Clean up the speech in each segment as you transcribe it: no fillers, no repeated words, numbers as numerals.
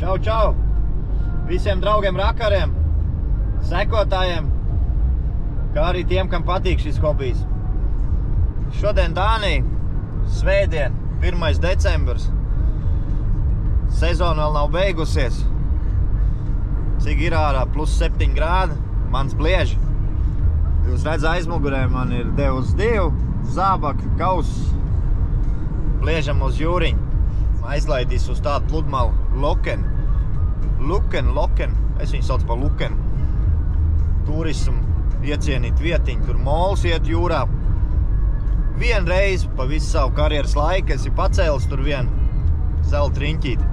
Čau, čau! Visiem draugiem rakariem, sekotājiem, kā arī tiem, kam patīk šis hobijs. Šodien Dānija, svētdien, 1. decembris. Sezona vēl nav beigusies. Cik ir ārā? +7 grādi, mans blieži. Jūs redz aizmugurē, man ir devus 2 zābaki, kausus. Bliežam uz jūriņu. Aizlaidīs uz tādu pludmalu Loken. Es viņu saucu par Luken. Turismu iecienīt vietiņu, tur mols iet jūrā. Vienreiz pa visu savu karjeras laiku esi pacēlis tur vienu zelta riņķīti.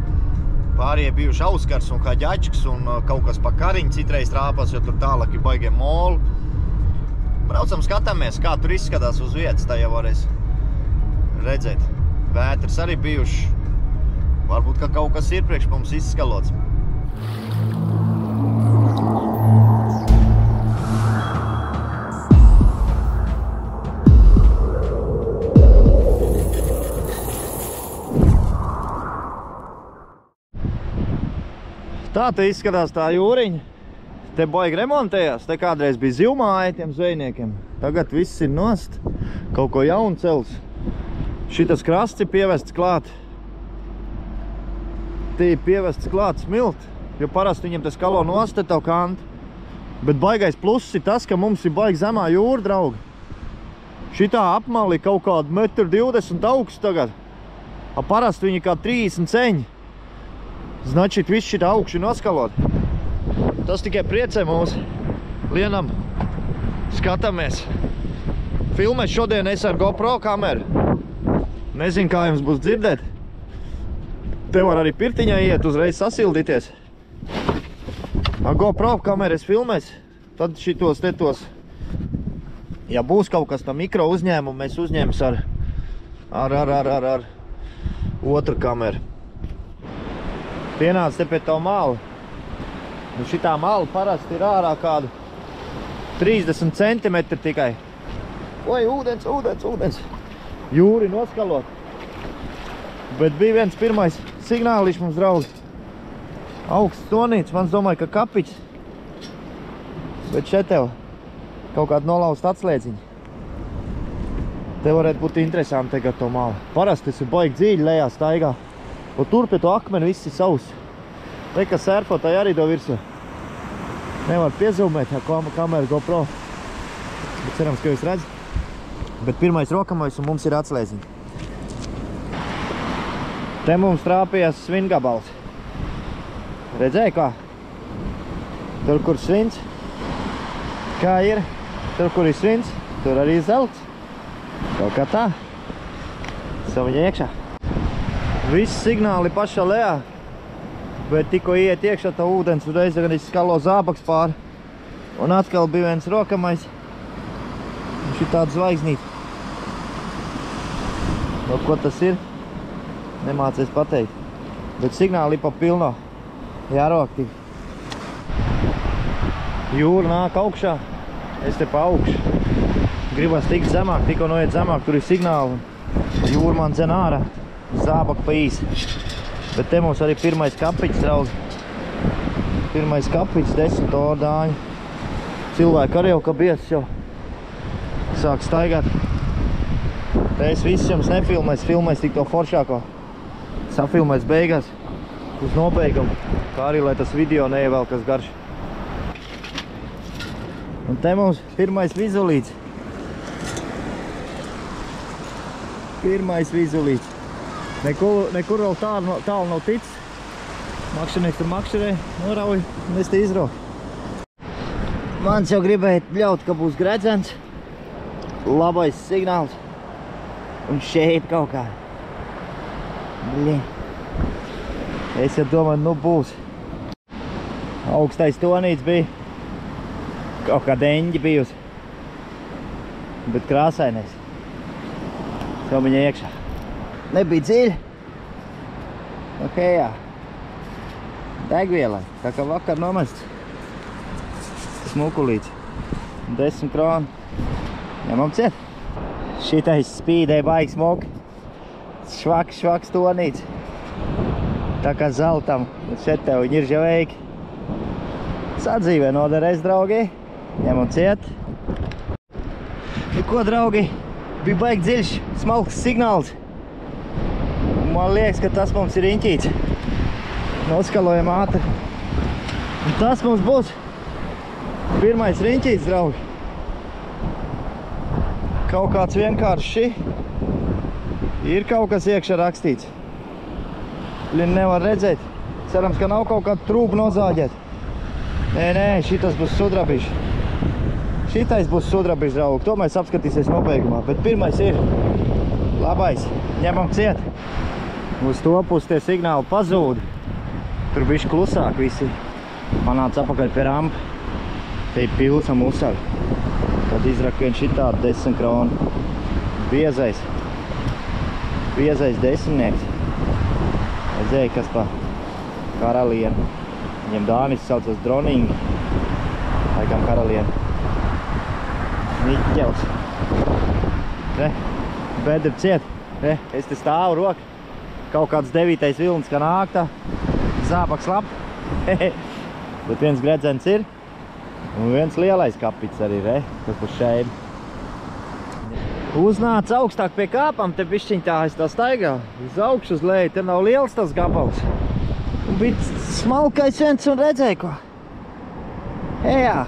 Pārējie bijuši auskars un kā ģačks un kaut kas pa kariņu citreiz trāpās, jo tur tālāk ir baigie moli. Braucam, skatāmies, kā tur izskatās uz vietas, tā jau varēs redzēt. Vētras arī bijuši. Varbūt, ka kaut kas ir priekš mums izskalots. Tā te izskatās tā jūriņa. Te baigi remontējās. Te kādreiz bija zivmāja tiem zvejniekiem. Tagad viss ir nost. Kaut ko jaunu cels. Šitas krasts ir pievests klāt. Te ir pievests klāt smilt. Jo parasti viņiem te skalo nost te tavu kantu. Bet baigais pluss ir tas, ka mums ir baigi zemā jūra, draugi. Šitā apmali kaut kādu 1,20 m augsts tagad. Parasti viņi kā 30 ceņi. Značīt, viss šitā augšu noskalot. Tas tikai priecē mūs. Lienam, skatāmies. Filmēt šodien es ar GoPro kameru. Nezinu, kā jums būs dzirdēt. Te var arī pirtiņā iet, uzreiz sasildīties. Ar GoPro kameru es filmēs. Tad šitos tetos. Ja būs kaut kas tam mikro uzņēmumu, mēs uzņēmis ar otru kameru. Pienāc te pie to malu. Un šitā mala parasti ir ārā kādu 30 cm tikai. Oi, ūdens. Jūri noskalot. Bet bija viens pirmais signālišs mums, draugi. Augsts tonīts, mans domāju, ka kapiķis. Bet šeit tev kaut kāda nolauzta atslēdziņa. Te varētu būt interesanti tagad to malu. Parasti tas ir baigi dziļi lejā staigā. Un tur pie to akmeni viss ir savs. Te, ka surfotāji arī do virsū. Nevar piezūmēt kameru GoPro. Bet cerams, ka jūs redzat. Bet pirmais rokamais un mums ir atslēdziņa. Te mums trāpījās svingabals. Redzēji kā? Tur, kur svins. Kā ir? Tur, kur ir svins, tur arī zelts. Kaut kā tā. Saviņa iekšā. Visi signāli pašā lejā, bet tikko iet iekšā tā ūdens, uzreiz gan skalo zābaks pāri. Un atkal bija viens rokamais. Un šī tāda zvaigznīte. No ko tas ir? Nemācies pateikt. Bet signāli ir pa pilno. Jārok tik. Jūra nāk augšā. Es te pa augšu. Gribas tikt zemāk, tikko noiet zemāk, tur ir signāli. Jūra man dzen ārā. Zābaka pa īsi. Bet te mums arī pirmais kapiķis, draugi. Pirmais kapiķis, 10 tor dāņu. Cilvēki arī jau kā biesas jau sāk staigāt. Te es viss jums nefilmēs, filmēs tik to foršāko. Safilmēs beigās uz nobeigumu. Kā arī, lai tas video neievēl kas garš. Un te mums pirmais vizulīts. Pirmais vizulīts. Nekur vēl tālu nav ticis. Makšanieks tur makšarē, norauj, un es te izrauju. Mans jau gribēja ļaut, ka būs gredzens. Labais signāls. Un šeit kaut kā. Blin. Es jau domāju, nu būs. Augstais tonīts bija. Kaut kā deņģi bijusi. Bet krāsainais. Somiņa iekšā. Nebija dziļi. Ok, jā. Degvielai. Tā kā vakar nomests. Smukulīts. 10 kronu. Ņemam ciet. Šitais spīdē baigi smuki. Švaks tonīts. Tā kā zeltam, šeit tev viņi ir žaveiki. Sadzīvē noderēs, draugi. Ņemam ciet. Ko, draugi? Bija baigi dziļš, smalks signāls. Man liekas, ka tas mums ir riņķīts. Noskalojam ātri. Un tas mums būs pirmais riņķīts, draugi. Kaut kāds vienkārši ir kaut kas iekšā rakstīts. Nevar redzēt. Cerams, ka nav kaut kādu trūbu nozāģēt. Nē, šitas būs sudrabišs. Šitais būs sudrabišs, draugi. To mēs apskatīsies nobeigumā. Bet pirmais ir labais. Ņemam ciet. Uz to pusi tie signāli pazūd. Tur bišķi klusāk visi. Panāc apakaļ pie rampa. Te ir pilsam uzsavi. Tad izrak vien šitādu 10 kronu. Biezais 10-nieks. Redzēja, kas pa karalienu. Viņam Dānis saucas Droningi. Laikam karalienu. Niķels. Re, bedri ciet. Re, es te stāvu roku. Kaut kāds 9. vilnis, kā nāk tā. Zābaks lap. Bet viens gredzens ir. Un viens lielais kapits arī, re. Tas būs šeit. Uznāc augstāk pie kāpām, te bišķiņ tā es tā staigā. Uz augšu uz leju, te nav liels tas gabals. Un bija smalkais viens un redzēja ko. Ejā,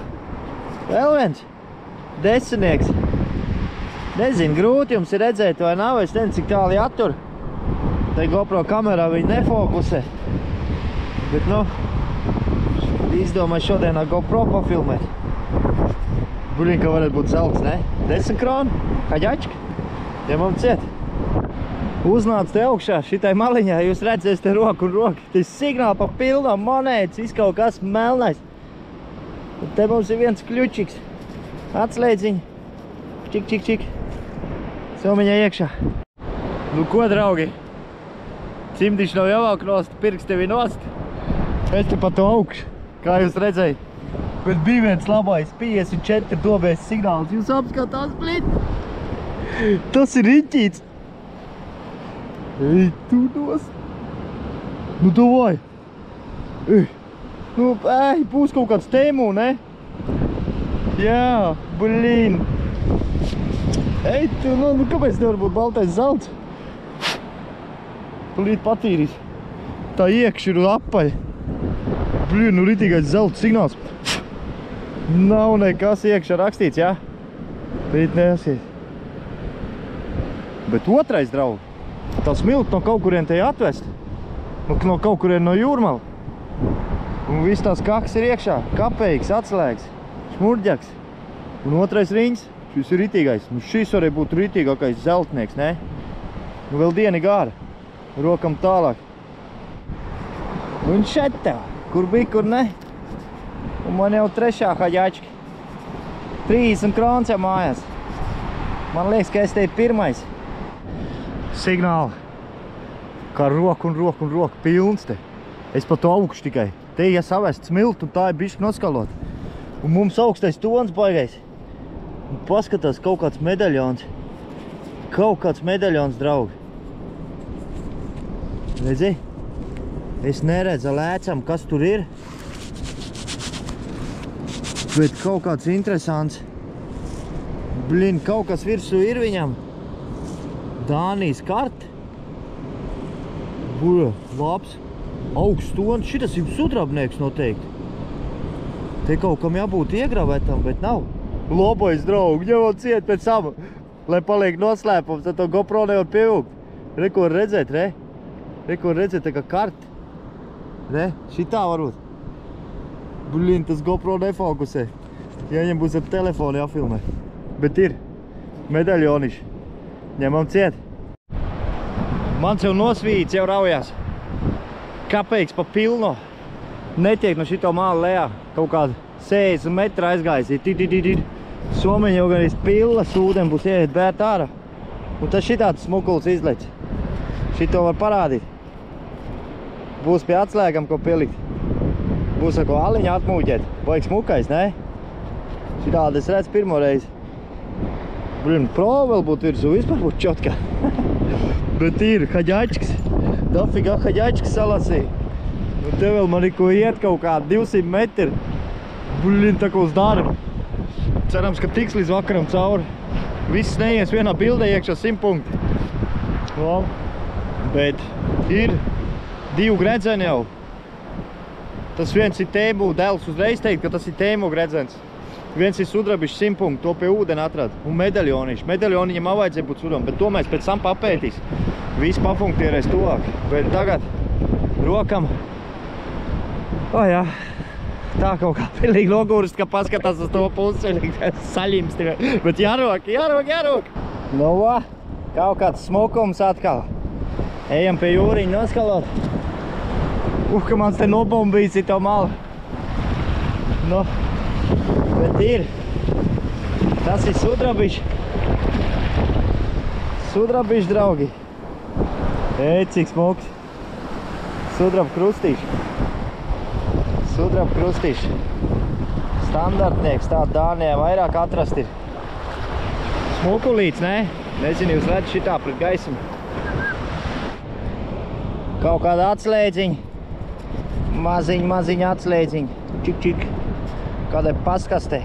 vēl viens. 10-nieks. Nezinu, grūti jums ir redzēt vai nav, es nezinu, cik tāli attur. Te GoPro kamerā viņi nefokusē. Bet, nu, izdomāju šodien ar GoPro pafilmēt. Burīn, ka varētu būt zelts, ne? 10 kronu, kaģačka. Ņemam ciet. Uznāc te augšā, šitai maliņā, jūs redzēs te roku un roku. Tas signāli pa pilnām monētas, izkaut kas melnais. Un te mums ir viens kļučiks. Atslēdziņi. Čik. Somiņā iekšā. Nu ko, draugi? Cimdiši nav jāvāk nost, pirks tevi nost. Es te pa to augšu, kā jūs redzēja. Bet bija viens labais 54 dobēs signāls. Jūs apskatās, blīt. Tas ir riņķīts. Ej, tu nost. Nu, davai. Ej. Nu, būs kaut kāds tēmu, ne? Jā, blīn. Ej, tu, nu, kāpēc nevar būt baltais zelts? Tūlīt patīrīs. Tā iekš ir apaļ. Blīn, nu ritīgais zelts signāls. Nav nekas iekšā rakstīts, jā? Rīt neasies. Bet otrais, draugi, tā smilta no kaut kurien te atvest. No kaut kurien no jūrmala. Un viss tās kaks ir iekšā. Kapeiks, atslēgs, šmurģaks. Un otrais riņķis, šis ir ritīgais. Nu šis arī būtu ritīgākais zeltnieks, ne? Nu vēl dieni gāra. Rokam tālāk. Un šeit tev, kur bija, kur ne? Un man jau trešā haģačka. 30 krons jau mājās. Man liekas, ka es te ir pirmais. Signāli. Kā roku pilns te. Es pa to augšu tikai. Te ja savest smiltu un tā ir bišķi noskalot. Un mums augstais tons baigais. Un paskatās kaut kāds medaļons. Kaut kāds medaļons, draugi. Redzi? Es neredzu lēcam, kas tur ir. Bet kaut kāds interesants. Blin, kaut kas virsū ir viņam. Dānijas karte. Bura, labs. Augsts tons. Šitas ir sudrabnieks noteikti. Te kaut kam jābūt iegravētam, bet nav. Labais, draugi, ņemot ciet pēc sama. Lai paliek noslēpums, tad to GoPro nevar pievilkt. Re, ko redzēt, re? Re, ko redzēt, tā kā karte. Re, šitā varbūt. Blin, tas GoPro nefokusē. Jāņem būs ar telefonu jāfilmē. Bet ir medaļoniši. Ņemam ciet. Mans jau nosvīts, jau raujās. Kapeiks pa pilno. Netiek no šito māla lejā. Kaut kādu 60 metru aizgājis. Somiņa jau gan pilnas ūdeni būs ieiet bērt ārā. Un tas šitāds smukuls izlec. Šito var parādīt. Būs pie atslēgam, ko pielikt. Būs ar ko aliņu atmūķēt. Baigi smukais, ne? Šitādi es redzu pirmo reizi. Blin, pro vēl būtu virsū, vispār būtu čotka. Bet ir haģačks. Dafigā haģačkas salasīja. Un te vēl man ko iet kaut kādi 200 metri. Blin, tā kā uz darbu. Cerams, ka tiks līdz vakaram cauri. Viss neies vienā bildē iekšā 100 punkti. Labi. Bet ir 2 gredzeni jau. Tas viens ir tēmu, dēls uzreiz teikt, ka tas ir tēmu gredzens. Viens ir sudrabišs 100 punkti, to pie ūdeni atrad. Un medaļoniši. Medaļoni viņam vajadzēja būt suram, bet to mēs pēc tam papētīs. Viss pafunktierēs tuvāk. Bet tagad rokam. O jā. Tā kaut kā pilnīgi nogurst, ka paskatās uz to pusi, saļims tikai. Bet jārok. Nu va, kaut kāds smukums atkal. Ejam pie jūriņa noskalot. Ka mans te nobombīts ir to malu. Nu, bet ir. Tas ir sudrabišs. Sudrabišs, draugi. Cik smuks. Sudraba krustīši. Sudraba krustīši. Standartnieks, tā Dānijā vairāk atrast ir. Smukulīts, ne? Nezinu, jūs redz šitā pret gaismu. Kaut kāda atslēdziņa. Maziņ atslēdziņa. Čik. Kādai paskastē.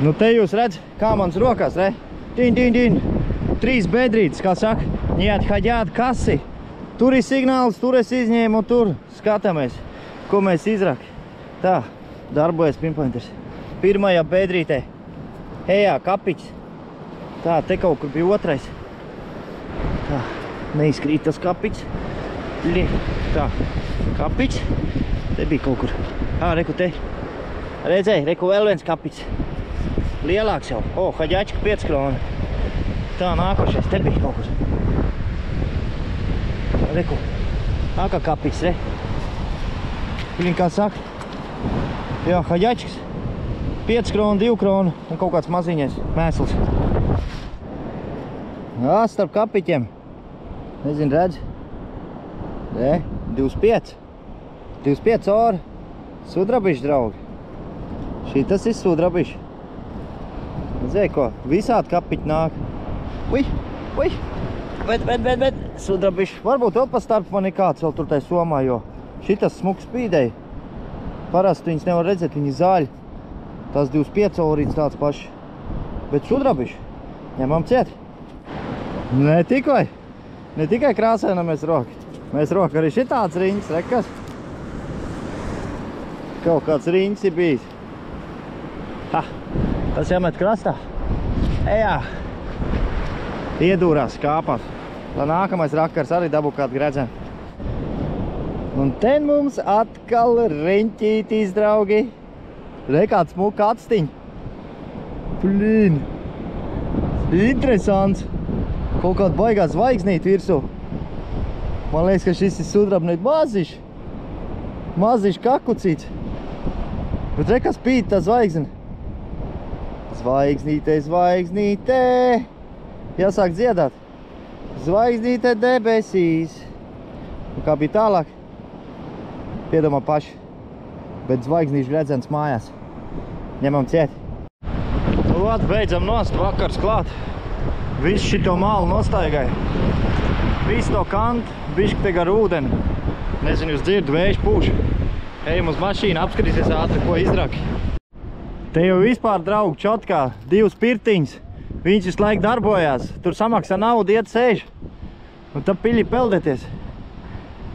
Nu te jūs redz, kā mans rokās, re? Din. 3 bedrītes, kā saka. Ņiet, haģēt, kasi. Tur ir signāls, tur es izņēmu, tur skatāmies, ko mēs izrak. Tā, darbojas pinpointers. Pirmajā bedrītē. Ejā, kapiķis. Tā, te kaut kur bija otrais. Tā, neizkrīt tas kapiķis. Tā, kapiķis. Te bija kaut kur. Reku te. Redzēji, reku vēl viens kapiķis. Lielāks jau. Haģačka 5 kroni. Tā, nākošais. Te bija kaut kur. Reku. Kā kapiķis, re. Kā saka. Jā, haģačkas. 5 kroni, 2 kroni un kaut kāds maziņais mēsls. Jā, starp kapiķiem. Nezinu, redz. 25. 25 ori. Sudrabišs, draugi. Šitas ir sudrabišs. Redzēji, ko? Visādi kapiķi nāk. Ui. Bet. Sudrabišs. Varbūt vēl pa starp man ir kāds vēl tur tai somā, jo šitas smuks spīdēja. Parasti viņas nevar redzēt, viņi zaļi. Tās 25 orīts tāds pašs. Bet sudrabišs. Ņemam ciet. Ne tikai krāsēna mēs roki. Mēs roki arī šitāds riņas, rekas. Kaut kāds riņas ir bijis. Tas jāmet krastā. Ejā. Iedūrās, kāpās. Lai nākamais rakars arī dabū kādu gredzenu. Un ten mums atkal riņķītīs, draugi. Re, kāds smuka atstiņ. Blin. Interesants. Kaut kāda baigā zvaigznīt virsū. Man liekas, ka šis ir sudrabnīt mazišs kakucīts. Bet re, kas pīt tā zvaigzne. Zvaigznīte. Jāsāk dziedāt. Zvaigznīte debesīs. Un kā bija tālāk? Piedomā paši. Bet zvaigznīšu gredzens mājās. Ņemam ciet. Nu, beidzam nost, vakars klāt. Visu šito malu nostaigai. Visu to kantu, bišķi te gar ūdeni. Nezinu, jūs dzirdu, vējš pūš. Ejam uz mašīnu, apskatīsies ātri, ko izraki. Te jau vispār, draugi, čotkā, 2 pirtiņas. Viņš visu laiku darbojās. Tur samaksā naudu, iet sēž. Un tad piļi peldēties.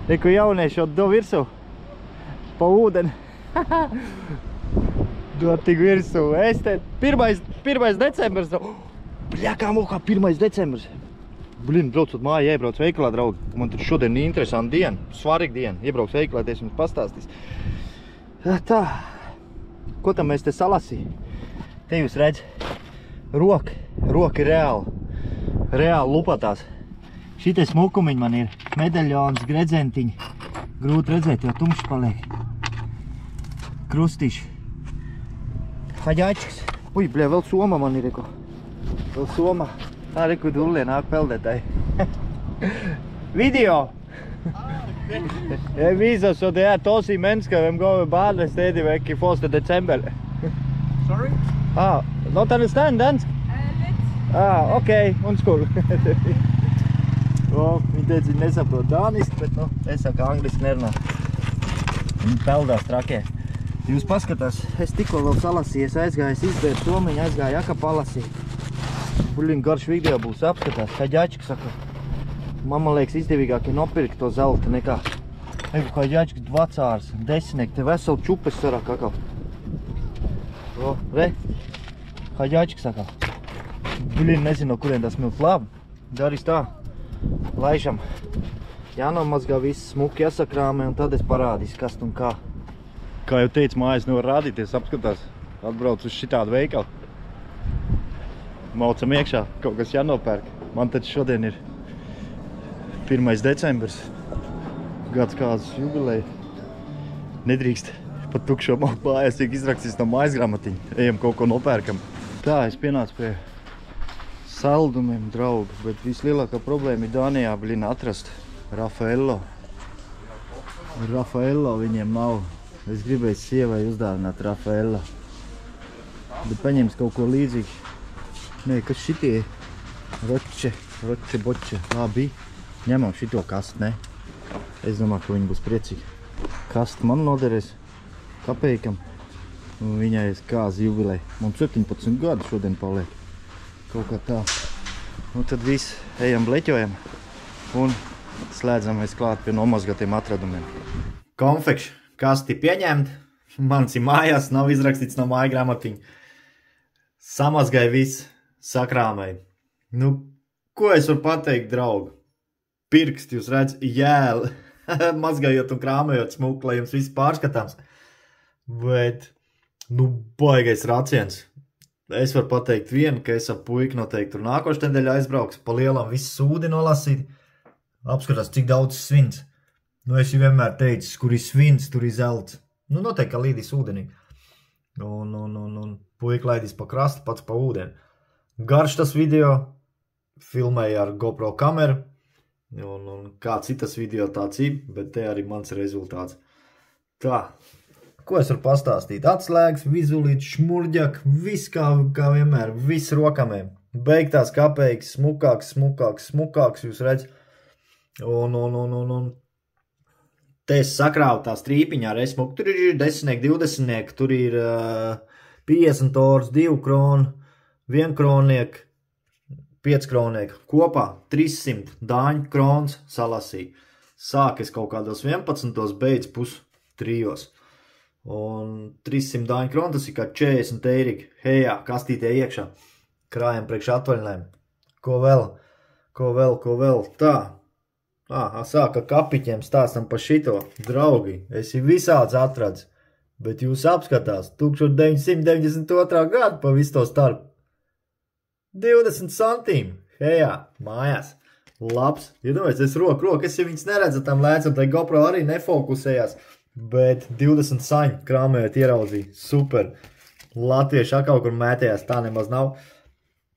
Reku jaunieši jau do virsū. Pa ūdeni. Do tik virsū. Es te 1. decembris. Bļā, kā mūkā 1. decembris. Blin, braucot māju, iebrauc veikalā, draugi. Man tur šodien ir interesanta diena, svarīga diena. Iebrauc veikalā, es jums pastāstīs. Tā. Ko tam mēs te salasīja? Te jūs redz. Roka ir reāli lupatās. Šitie smukumiņi man ir. Medaļons, gredzentiņi. Grūti redzēt, jo tumšs paliek. Krustīši. Haģačkas. Ui, bļā, vēl soma man ir, reko. Vēl soma. Tā, reku, dullie nāk peldētāji. Video! Jag visar så det är 1000 människor som går med barnen ständigt vecka 1 december. Sorry? Not understand dansk? Lite. Okej, undskyld. Viņa teica, viņa nesaprot dāniski, bet, es saku, angliski nerunā. Viņa peldās trakē. Jūs paskatās, es tikko vēl salasīju, es aizgāju, izbēru somiņu, aizgāju jaka palasīju. Buļiņ, garš video būs, apskatās, kā ģačka saka. Mamma liekas izdevīgāk, ja nopirkt to zelta nekā. Egu, kā ģačka vacārs, desinieki, te veselu čupes sarā kakau. Re, kā ģačka saka. Buļiņ, nezinu, no kurien tas milk labi. Darīs tā, laižam. Jānomazgā viss smuki jāsakrāmē, un tad es parādīšu, kas un kā. Kā jau teicu, mājas nevar rādīties, apskatās. Atbrauc uz šitādu veikalu. Maucam iekšā, kaut kas jānopērk. Man taču šodien ir 1. decembris. Gads kāds jubileja. Nedrīkst pat tukšo mājās, tiek izrakstīts no mājas gramatiņa. Ejam kaut ko nopērkam. Tā, es pienācu pie saldumiem, draugu, bet vislielākā problēma ir Dānijā, atrast Raffaello. Raffaello viņiem nav. Es gribēju sievai uzdāvināt Raffaello. Bet paņems kaut ko līdzīgu. Nē, kas šitie? Roče, boče. Labi. Ņemam šito kastu, ne? Es domāju, ka viņi būs priecīgi. Kastu man noderēs. Kapeikam. Un viņai kāzi jubilei. Mums 17 gadu šodien paliek. Kaut kā tā. Un tad viss ejam bleķojam. Un slēdzamies klāt pie nomazgatiem atradumiem. Konfekši. Kasti pieņemt. Mans ir mājās, nav izrakstīts no māja gramatiņa. Samazgai viss. Sakrāmēji. Ko es varu pateikt, draugi? Pirksti, jūs redz, jēli. Mazgājot un krāmējot smuku, lai jums viss pārskatāms. Bet, baigais raciens. Es varu pateikt vienu, ka es ap puiku noteikti tur nākošu nedēļu aizbrauks, pa lielam visu sūdi nolasīt. Apskatās, cik daudz svins. Es jau vienmēr teicu, kur ir svins, tur ir zelts. Noteikti, ka līdīs ūdenī. Un puika laidīs pa krastu, pats pa ūdeni. Garš tas video, filmēja ar GoPro kameru, un kā citas video tāds ir, bet te arī mans rezultāts. Tā, ko es varu pastāstīt? Atslēgas, vizulīts, šmurģak, viss kā vienmēr, viss rokamēm. Beigtās kapeikas, smukāks, jūs redz. Un te es sakrāvu tā strīpiņā ar esmuku, tur ir 10, 20, tur ir 50 ors, 2 kronu. 1 kroniek, 5 kroniek, kopā 300 dāņu krons salasīja. Sāk es kaut kādos 11, beidz 3. Un 300 dāņu kroni, tas ir kā 40 eirīgi. Hejā, kastītē iekšā. Krājam priekš atvaļinājumi. Ko vēl? Tā. Sāka kapiķiem stāstam par šito. Draugi, esi visāds atradis. Bet jūs apskatās 1992. gadu pa visu to starp. 20 centīmi. Hejā, mājās. Labs. Iedomājies, es roku, es jau viņas neredzu tam lēcam, tai GoPro arī nefokusējās. Bet 20 saņu krāmējot ieraudzīja. Super. Latvieši kaut kur mētējās, tā nemaz nav.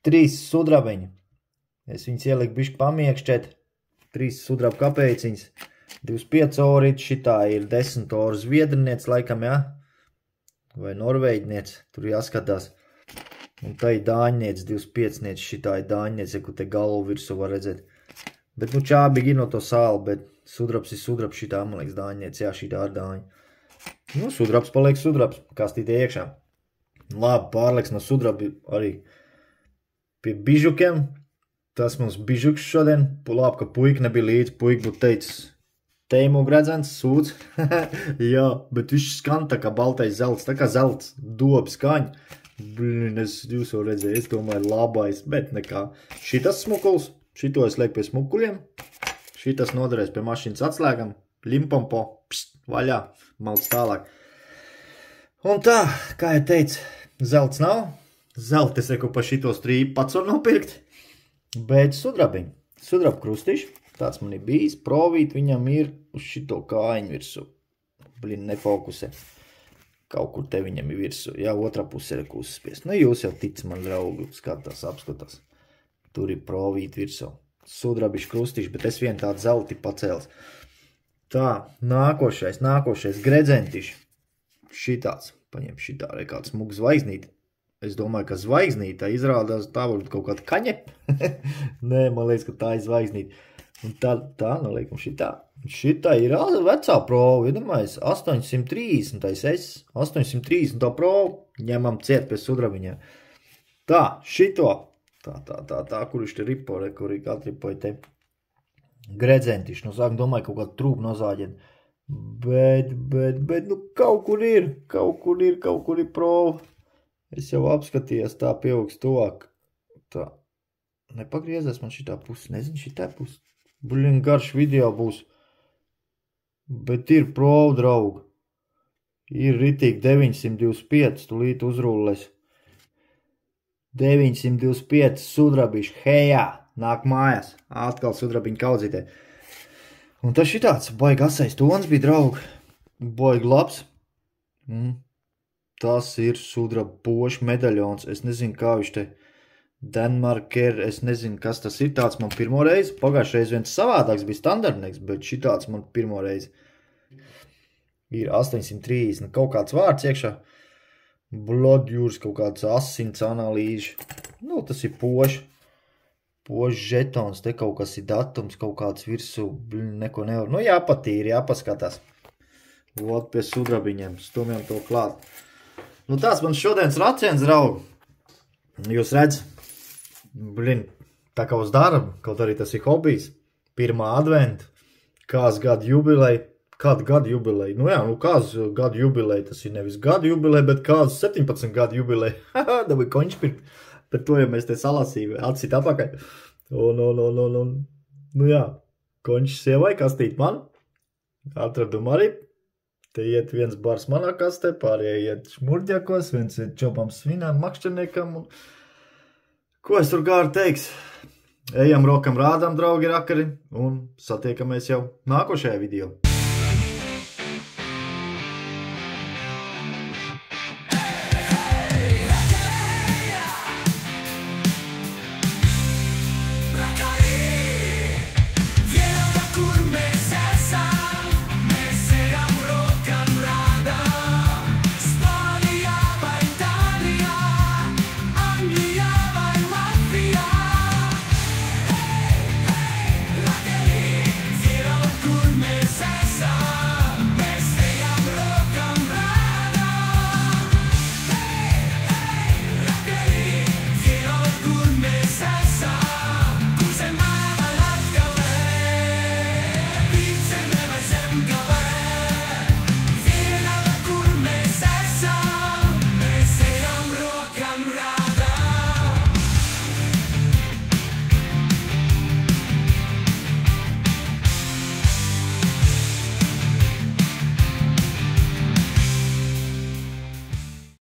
3 sudrabiņi. Es viņas ieliku bišķi pamiekšķēt. 3 sudrabu kapēciņas. 25 orīt, šitā ir 10 oru zviedriniec laikam, ja? Vai norveģniec, tur jāskatās. Un tā ir dāņniec, 25niec, šitā ir dāņniec, ja kur te galvu virsu var redzēt. Bet čābīgi ir no to sāli, bet sudrabs ir sudrabs, šitā, man liekas, dāņniec, jā, šitā ar dāņu. Sudrabs paliek sudrabs, kastītē iekšā. Labi, pārliks no sudrabi arī pie bižukiem. Tas mums bižuks šodien. Labi, ka puika nebija līdzi, puika būtu teicis, teimu gredzens, sūds. Jā, bet viņš skan tā kā baltais zelts, tā kā zelts, dobi skaņa. Jūs jau redzēju, es domāju, labais, bet nekā. Šitas smukuls, šito es lieku pie smukuļiem. Šitas noderēs pie mašīnas atslēgam, limpompo, vaļā, malc tālāk. Un tā, kā jau teicu, zelts nav. Zelts es reku pa šito strīpu pats var nopirkt. Bet sudrabiņu, sudrabu krustiši, tāds man ir bijis, provīt viņam ir uz šito kājiņu virsū. Nefokusē. Kaut kur te viņam ir virsū. Jā, otrā pusē ir uzspiest. Jūs jau tic man, draugi, skatās, apskatās. Tur ir provīt virsū. Sudrabiši krustiši, bet es vien tādu zelti pacēlis. Tā, nākošais, gredzentiši. Šitāds, paņem šitā, re kāds smugs zvaigznīti. Es domāju, ka zvaigznītā izrādās tā varbūt kaut kāda kaņepa. Nē, man liekas, ka tā ir zvaigznīta. Un tā noliekam šitā. Šitā ir vecā prova, iedomājies, 830 es, 830 to provu, ņemam ciet pie sudrabiņiem. Tā, šito, tā, kur viņš te ripo, kur viņš atripoja te gredzentiši, no sākuma domāju, kaut kādu trūpu nozāģēt. Bet, nu, kaut kur ir prova. Es jau apskatījos, tā pieaugs tuvāk. Tā, nepagriezēs man šitā pusi, nezinu šitā pusi. Buļin, garš video būs. Bet ir prova, draugi. Ir ritīgi 925, tūlīt uzrullēs. 925 sudrabiši, hejā, nāk mājās. Atkal sudrabiņu kaudzītē. Un tas šitāds, baigi asais tons bija, draugi. Baigi labs. Tas ir sudraba poša medaļons. Es nezinu, kā viņš te Denmarker, es nezinu, kas tas ir. Tāds man pirmo reizi. Pagājušreiz viens savādāks bija standartnieks, bet šitāds man pirmo reizi. Ir 830, kaut kāds vārds iekšā. Blodjūrs, kaut kāds asins analīži. Nu, tas ir poša. Poša žetons, te kaut kas ir datums, kaut kāds virsū, neko nevar. Nu, jāpatīri, jāpaskatās. Vot pie sudrabiņiem, stumjam to klāt. Nu, tāds man šodienas raciens, draugi. Jūs redz, tā kā uz darbu, kaut arī tas ir hobijs. Pirmā adventa, kāds gadu jubilei. Kādu gadu jubilei? Nu jā, nu kāds gadu jubilei, tas ir nevis gadu jubilei, bet kāds 17 gadu jubilei. Dabūja končs pirkt. Par to jau mēs te salasīju, atsit apakaļ. Nu jā, končs sievai, kastīt man. Atradum arī. Te iet viens bars manā kastē, pārējie iet šmurģakos, viens iet čopam svinām, makšķerniekam. Ko es tur gāri teiks? Ejam rokam rādām, draugi rakari, un satiekamies jau nākošajā video.